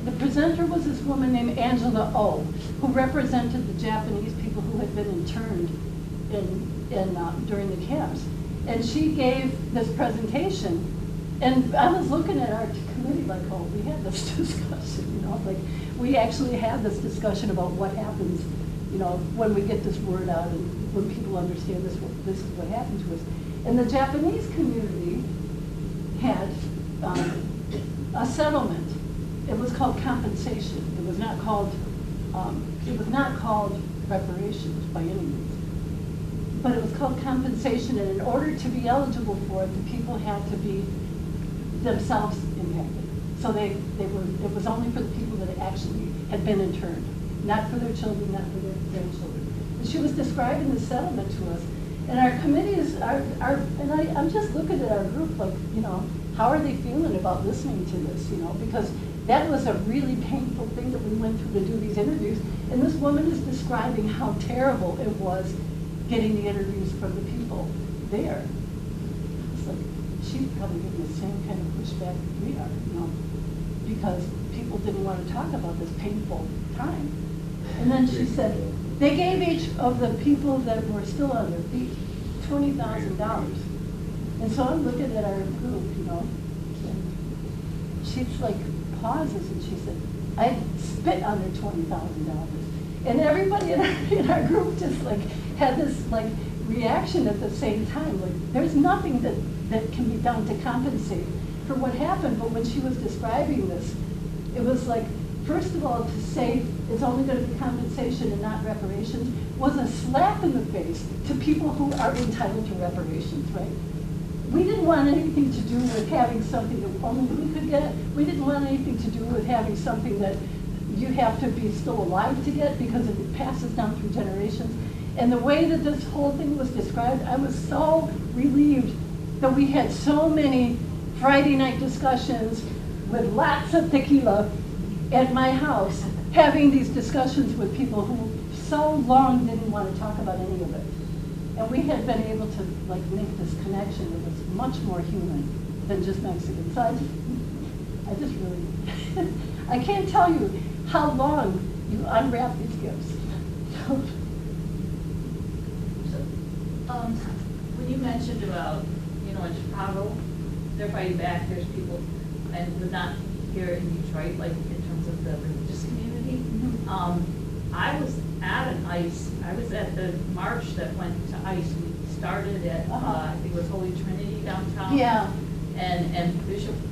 The presenter was this woman named Angela O, who represented the Japanese people who had been interned during the camps. And she gave this presentation, and I was looking at our committee like, oh, we had this discussion, you know, like we actually had this discussion about what happens, you know, when we get this word out and when people understand this is what happened to us. And the Japanese community had a settlement. It was called compensation. It was not called reparations by any means. But it was called compensation, and in order to be eligible for it, the people had to be themselves impacted. So it was only for the people that actually had been interned, not for their children, not for their grandchildren. And she was describing the settlement to us. And our committees I'm just looking at our group like, you know, how are they feeling about listening to this, you know, because that was a really painful thing that we went through to do these interviews. And this woman is describing how terrible it was getting the interviews from the people there. It's like, she'd probably get the same kind of pushback we are, because people didn't want to talk about this painful time. And then she said, they gave each of the people that were still on their feet $20,000. And so I'm looking at our group, and she's like pauses and she said, I spit on their $20,000. And everybody in our group just like had this like reaction at the same time. Like there's nothing that can be done to compensate for what happened. But when she was describing this, it was like, first of all, to say it's only going to be compensation and not reparations was a slap in the face to people who are entitled to reparations, right? We didn't want anything to do with having something that only we could get. We didn't want anything to do with having something that you have to be still alive to get because it passes down through generations. And the way that this whole thing was described, I was so relieved that we had so many Friday night discussions with lots of tequila at my house, having these discussions with people who so long didn't want to talk about any of it. And we had been able to like make this connection that was much more human than just Mexican. So I just really, I can't tell you how long you unwrap these gifts. When you mentioned about, in Chicago, they're fighting back, there's people, and was not here in Detroit, like in terms of the religious community. I was at an ICE, I was at the march that went to ICE. We started at, I think it was Holy Trinity downtown. Yeah. And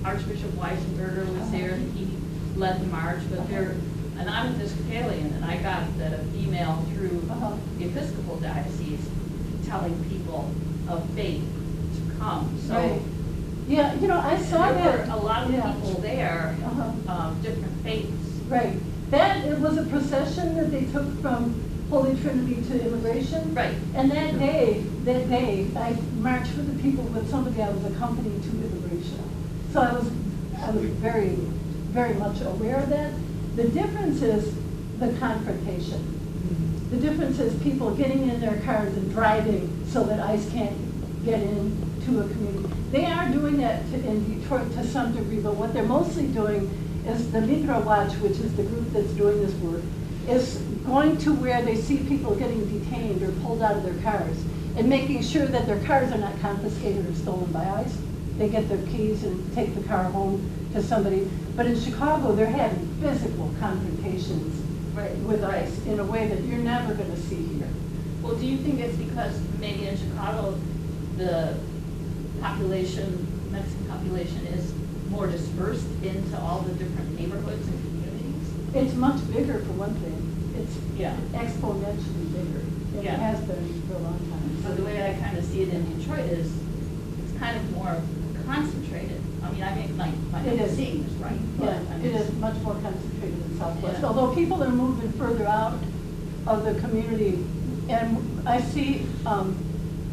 Archbishop Weisenberger was there, and he led the march, but and I'm an Episcopalian, and I got the email through the Episcopal Diocese telling people of faith to come. So, right. Yeah, I saw there that. were a lot of people there, different faiths. Right. It was a procession that they took from Holy Trinity to Immigration. Right. And that day, I marched with the people with somebody I was accompanying to Immigration. So I was very, very much aware of that. The difference is the confrontation. The difference is people getting in their cars and driving so that ICE can't get into a community. They are doing that in Detroit to some degree, but what they're mostly doing is the Micro Watch, which is the group that's doing this work, is going to where they see people getting detained or pulled out of their cars and making sure that their cars are not confiscated or stolen by ICE. They get their keys and take the car home to somebody. But in Chicago, they're having physical confrontations with ICE in a way that you're never going to see here. Well, do you think it's because maybe in Chicago, the Mexican population is more dispersed into all the different neighborhoods and communities? It's much bigger for one thing. It's Yeah. exponentially bigger than Yeah. it has been for a long time. So the way I kind of see it in Detroit is it's kind of more concentrated. I mean, It is. seeing this right. Yeah, but, I it mean, is much more concentrated in Southwest. Yeah. Although people are moving further out of the community, and I see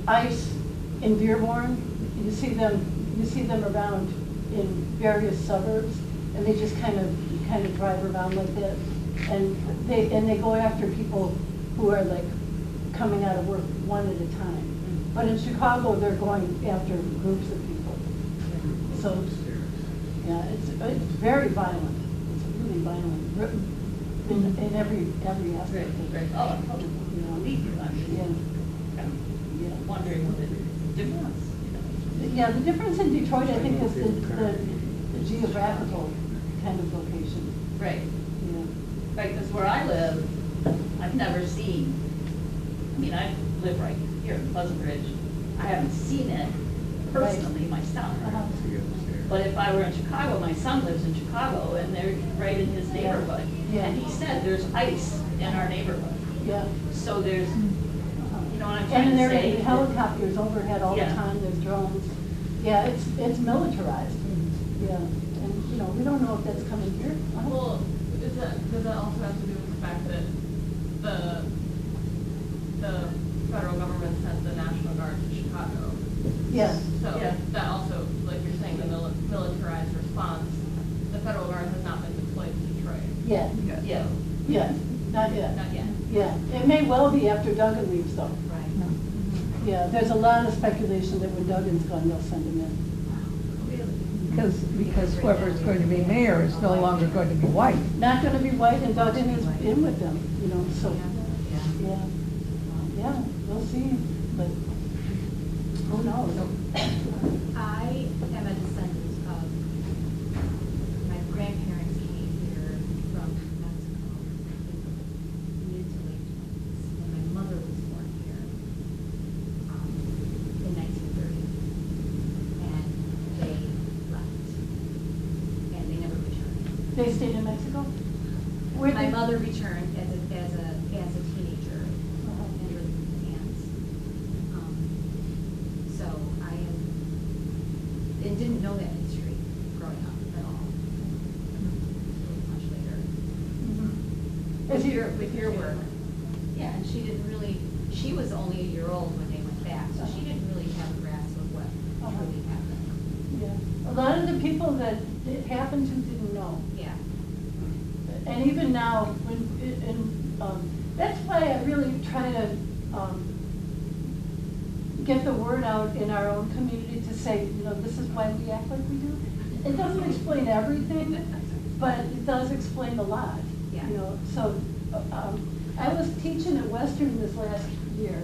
ICE in Dearborn. You see them around in various suburbs, and they just kind of drive around like that, and they go after people who are like coming out of work one at a time. But in Chicago, they're going after groups of people. So, yeah, it's very violent. It's really violent in every aspect of it. Oh, I believe you. I'm just wondering what the difference, Yeah, the difference in Detroit, I think, is the geographical kind of location. Right. Yeah. Right, because where I live, I've never seen, I live right here in Pleasant Ridge. I haven't seen it personally myself. Uh-huh. But if I were in Chicago, my son lives in Chicago, and they're right in his neighborhood. Yeah. And he said there's ICE in our neighborhood. Yeah. So there's, you know what I'm And trying to there say? are helicopters overhead all the Yeah. time, there's drones. Yeah, it's militarized. Yeah, and, we don't know if that's coming here. Well, does that also have to do with the fact that the federal government sent the National Guard to Chicago? Yes. So Yeah. that also, like you're saying, the militarized response, the federal guard has not been deployed to Detroit. Yeah, Yeah, yeah, not yet. Not yet. Yeah, it may well be after Duggan leaves though. right. Yeah, there's a lot of speculation that when Duggan's gone, they'll send him in. because whoever's going to be mayor is no longer going to be white. Not gonna be white, and Dodgen is in with them, you know, so, yeah, we'll see, but who knows? I am a descendant of, my grandparents came here from Mexico in mid to late 20s, and my mother was born here in 1930. And they left, and they never returned. They stayed in Mexico? My mother returned as a teenager and lived with his aunts. So I am, and didn't know that history growing up at all. Much later. With your work. Yeah, and she didn't really, she was only a year old when they went back, so she didn't really have a grasp of what truly happened. Yeah, a lot of the people that it happened to didn't know. Yeah. And even now, that's why I really try to get the word out in our own community to say, you know, this is why we act like we do. It doesn't explain everything, but it does explain a lot. Yeah. You know, so I was teaching at Western this last year,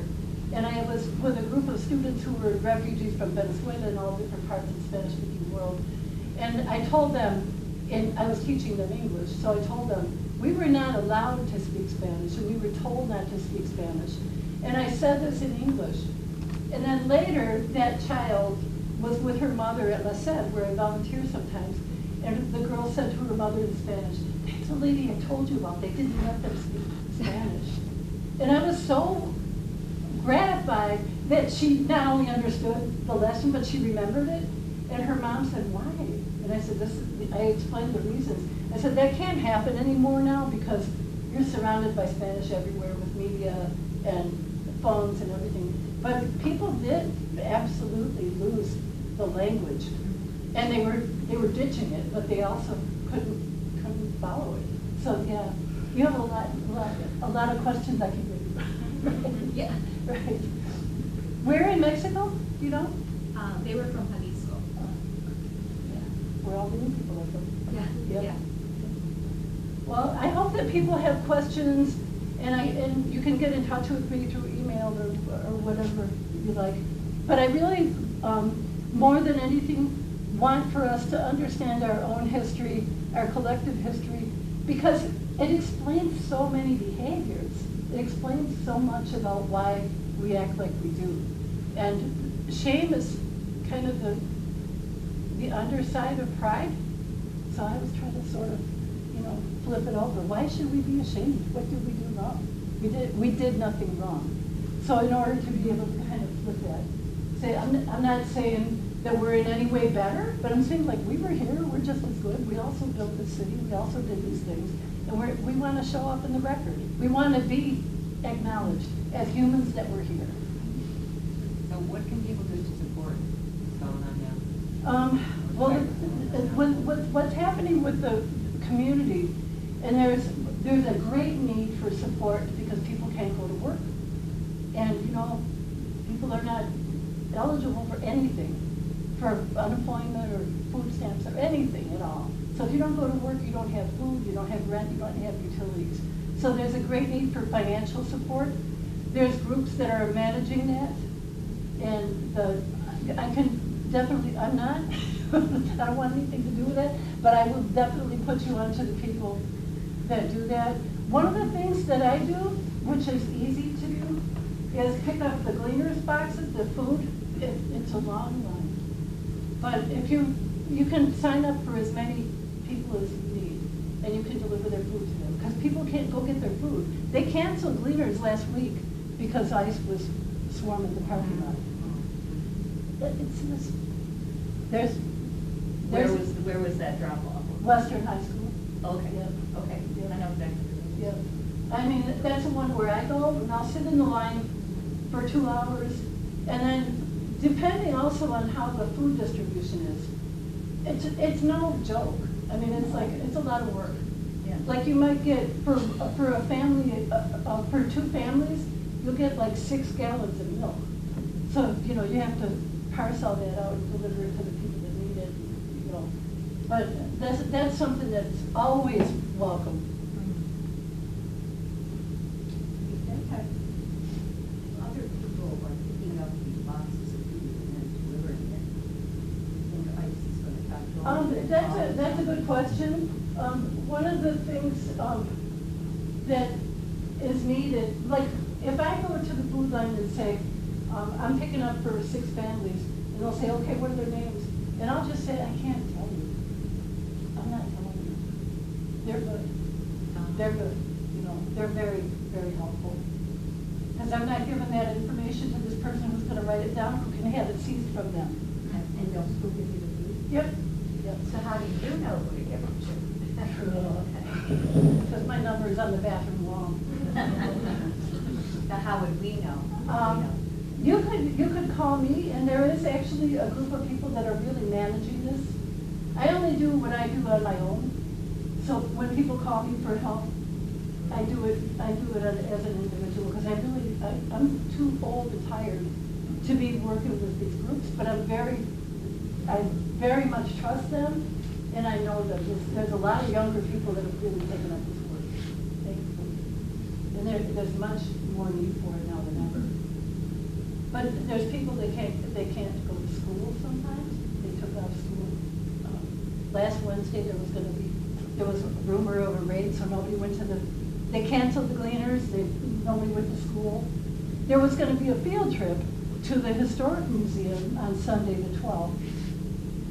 and I was with a group of students who were refugees from Venezuela and all different parts of the Spanish-speaking world. And I told them, and I was teaching them English, so I told them, we were not allowed to speak Spanish, and we were told not to speak Spanish. And I said this in English. And then later, that child was with her mother at La Sede, where I volunteer sometimes, and the girl said to her mother in Spanish, that's the lady I told you about, they didn't let them speak Spanish. And I was so gratified that she not only understood the lesson, but she remembered it. And her mom said, why? And I said, I explained the reasons. I said, that can't happen anymore now because you're surrounded by Spanish everywhere with media and phones and everything. But people did absolutely lose the language. And they were ditching it, but they also couldn't follow it. So yeah, you have a lot of questions I can give you. Yeah. Right. Where in Mexico, do you know? They were from Jalisco. Where all the new people are from. Yeah. Yep. Yeah. Well, I hope that people have questions, and you can get in touch with me through email or whatever you like. But I really, more than anything, want for us to understand our own history, our collective history, because it explains so many behaviors. It explains so much about why we act like we do. And shame is kind of the underside of pride. So I was trying to sort of, flip it over. Why should we be ashamed? What did we do wrong? We did nothing wrong. So in order to be able to kind of flip that, say, I'm not saying that we're in any way better, but I'm saying like we were here, we're just as good. We also built this city, we also did these things. And we want to show up in the record. We want to be acknowledged as humans that we're here. So what can people do to support what's going on now? Well, what's happening with the community, and there's a great need for support because people can't go to work. And, people are not eligible for anything, for unemployment or food stamps or anything at all. So if you don't go to work, you don't have food, you don't have rent, you don't have utilities. So there's a great need for financial support. There's groups that are managing that. And I can definitely, I'm not, I don't want anything to do with it, but I will definitely put you onto the people that do that. One of the things that I do, which is easy to do, is pick up the gleaners boxes, the food. It's a long line. But if you can sign up for as many people as you need, and you can deliver their food to them, because people can't go get their food. They canceled Gleaners last week because ICE was swarming the parking lot. Where was that drop off? Western High School. Okay. Yep. Okay. Yep. I know exactly. Yep. I mean, that's the one where I go, and I'll sit in the line for 2 hours, and then depending also on how the food distribution is, it's no joke. I mean, it's a lot of work. Yeah. Like you might get, for a family, for 2 families, you'll get like 6 gallons of milk. So, you have to parse all that out and deliver it to the people that need it. you know. But that's something that's always welcome. If they have other people are picking up these boxes of food and then delivering it, you think ICE is gonna have to? That's a good question. One of the things, that is needed, like, if I go to the food line and say, I'm picking up for 6 families, and they'll say, okay, what are their names? And I'll just say, I can't tell you. I'm not telling you. They're good. They're good, you know, they're very, very helpful. Because I'm not giving that information to this person who's gonna write it down, who can have it seized from them. And they'll still give you the food? Yep, yep. So how do you know who to give them to? Because my number is on the bathroom wall. Now, how would we know? You could call me, and there is actually a group of people that are really managing this. I only do what I do on my own. So when people call me for help, I do it as an individual, because I'm too old and tired to be working with these groups, but I very much trust them, and I know that there's a lot of younger people that have really taken up this work, thankfully. And there's much more need for it now than ever. But there's people that can't go to school sometimes. They took off school. Last Wednesday there was a rumor of a raid, so nobody went to they canceled the Gleaners, nobody went to school. There was going to be a field trip to the Historic Museum on Sunday the 12th,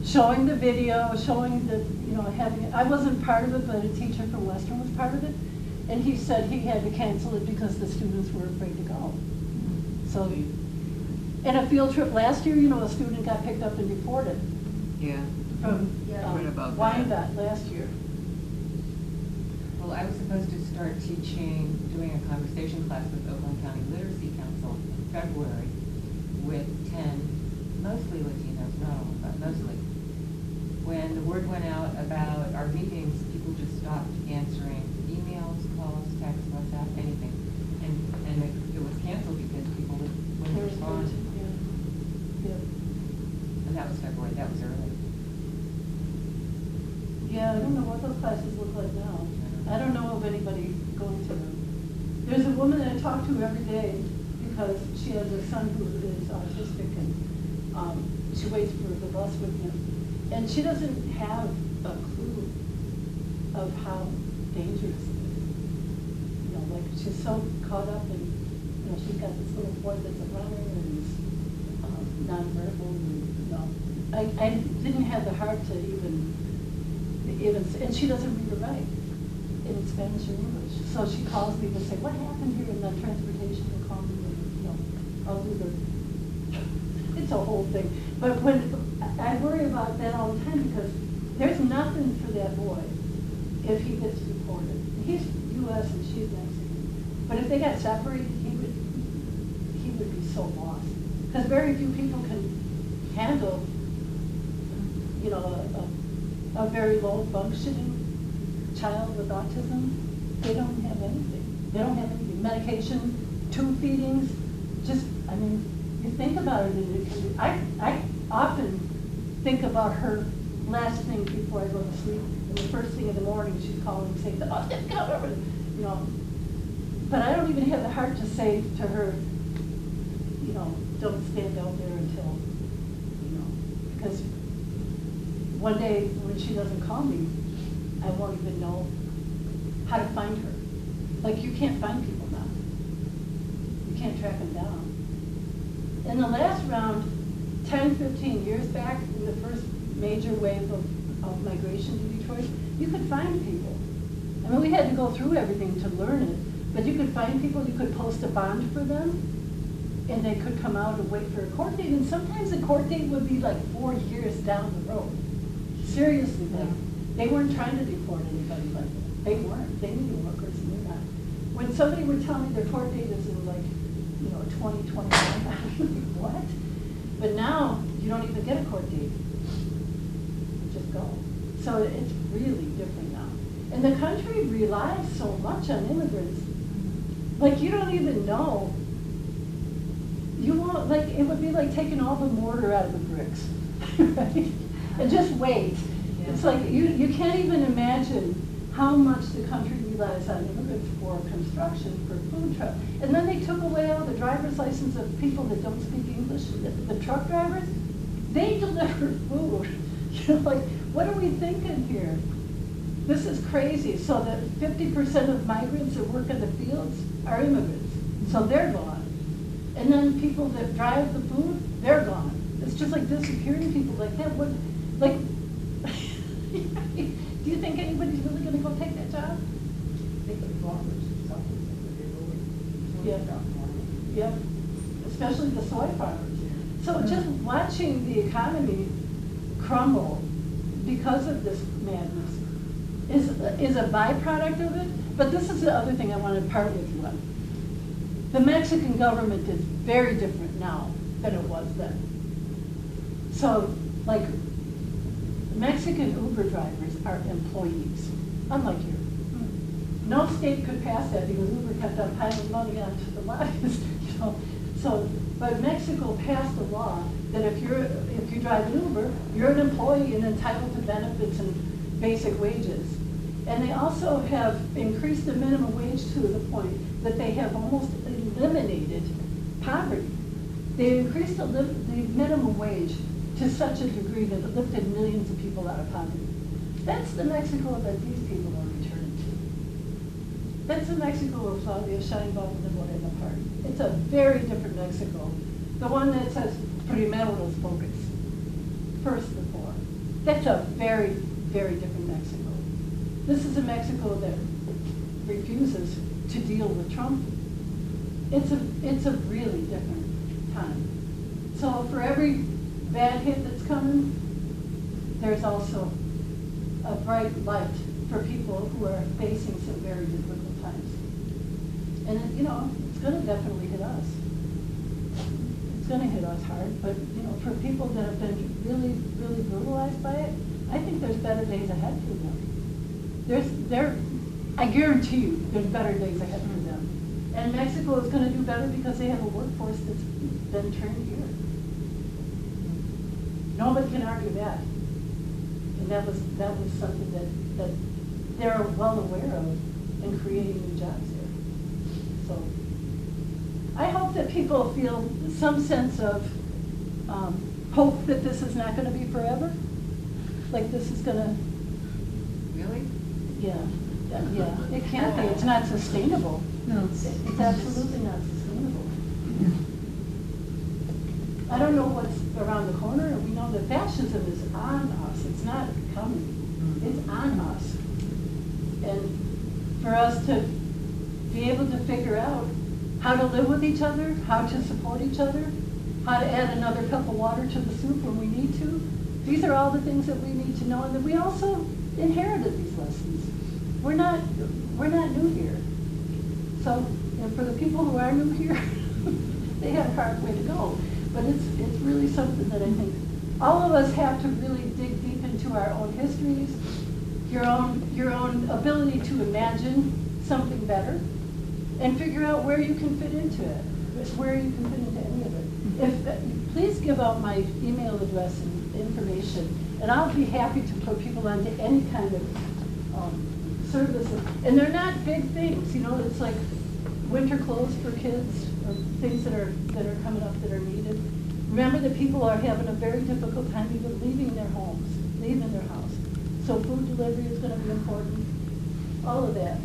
showing the video, showing the, you know, I wasn't part of it, but a teacher from Western was part of it. And he said he had to cancel it because the students were afraid to go. So, in a field trip last year, you know, a student got picked up and deported Yeah. from I read about that. Wyandotte last year. Well, I was supposed to start doing a conversation class with Oakland County Literacy Council in February with 10, mostly Latinos, not all, but mostly. When the word went out about our meetings, people just stopped answering emails, calls, texts, WhatsApp, anything. And it was canceled because people wouldn't respond. Yeah. And that was February, that was early. Yeah, I don't know what those classes look like now. I don't know of anybody going to them. There's a woman that I talk to every day because she has a son who is autistic, and she waits for the bus with him. And she doesn't have a clue of how dangerous it is. You know, like, she's so caught up in, you know, she's got this little boy that's a runner and he's nonverbal, and, you know. I didn't have the heart to even, and she doesn't read or write in Spanish or English. So she calls me to say, what happened here in the transportation? Will call me, and, you know, I'll do it's a whole thing. But when I worry about that all the time, because there's nothing for that boy if he gets deported. He's U.S. and she's Mexican. But if they got separated, he would be so lost. Because very few people can handle, you know, a very low functioning child with autism. They don't have anything. They don't have anything. Medication, tube feedings, just, I mean, you think about it, and it can be, I often think about her last thing before I go to sleep, and the first thing in the morning she's calling and saying, oh, you know. But I don't even have the heart to say to her, you know, don't stand out there until, you know, because one day when she doesn't call me, I won't even know how to find her. Like, you can't find people now. You can't track them down. In the last round, 10, 15 years back, in the first major wave of migration to Detroit, you could find people. I mean, we had to go through everything to learn it, but you could find people, you could post a bond for them, and they could come out and wait for a court date, and sometimes the court date would be like 4 years down the road. Seriously, they weren't trying to deport anybody like that. They weren't. They knew workers, and they're not. When somebody would tell me their court date is in, like, you know, 2021, I'd be like, what? But now, you don't even get a court date. You just go. So it's really different now. And the country relies so much on immigrants. Like, you don't even know. You won't, like, it would be like taking all the mortar out of the bricks, right? and just wait. It's like, you can't even imagine how much the country relies on immigrants for construction, for food truck. And then they took away all the driver's license of people that don't speak English, the truck drivers. They deliver food. You know, like, what are we thinking here? This is crazy. So that 50% of migrants that work in the fields are immigrants. So they're gone. And then people that drive the food, they're gone. It's just like disappearing people like that. What, like, do you think anybody's really gonna go take that job? Yeah. Yeah, especially the soy farmers. So just watching the economy crumble because of this madness is a byproduct of it. But this is the other thing I want to part with you on. The Mexican government is very different now than it was then. So, like, Mexican Uber drivers are employees, unlike here. No state could pass that because Uber kept on piling money onto the lobbyists, you know. So, but Mexico passed a law that if you drive an Uber, you're an employee and entitled to benefits and basic wages. And they also have increased the minimum wage to the point that they have almost eliminated poverty. They increased the minimum wage to such a degree that it lifted millions of people out of poverty. That's the Mexico that these people are returning to. That's the Mexico of Claudia Sheinbaum and Morena Party. It's a very different Mexico. The one that says primero los pobres, first the poor. That's a very, very different Mexico. This is a Mexico that refuses to deal with Trump. It's a really different time. So for every bad hit that's coming, there's also a bright light for people who are facing some very difficult times. And you know, it's gonna definitely hit us. It's gonna hit us hard, but you know, for people that have been really, really brutalized by it, I think there's better days ahead for them. I guarantee you, there's better days ahead for them. And Mexico is gonna do better because they have a workforce that's been trained here. Nobody can argue that. And that was something that they're well aware of in creating new jobs here. So I hope that people feel some sense of hope that this is not gonna be forever. Like this is gonna. Really? Yeah, it can't be. It's not sustainable. No. It's absolutely not sustainable. I don't know what's around the corner, and we know that fascism is on us. It's not coming. It's on us. And for us to be able to figure out how to live with each other, how to support each other, how to add another cup of water to the soup when we need to, these are all the things that we need to know, and that we also inherited these lessons. We're not new here. So, you know, for the people who are new here, they have a hard way to go. But it's really something that I think all of us have to really dig deep into our own histories, your own ability to imagine something better, and figure out where you can fit into it, where you can fit into any of it. Please give out my email address and information, and I'll be happy to put people onto any kind of services. And they're not big things, you know. It's like winter clothes for kids, or things that are coming up that are needed. Remember that people are having a very difficult time even leaving their homes, leaving their house. So food delivery is going to be important. All of that.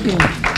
Thank you.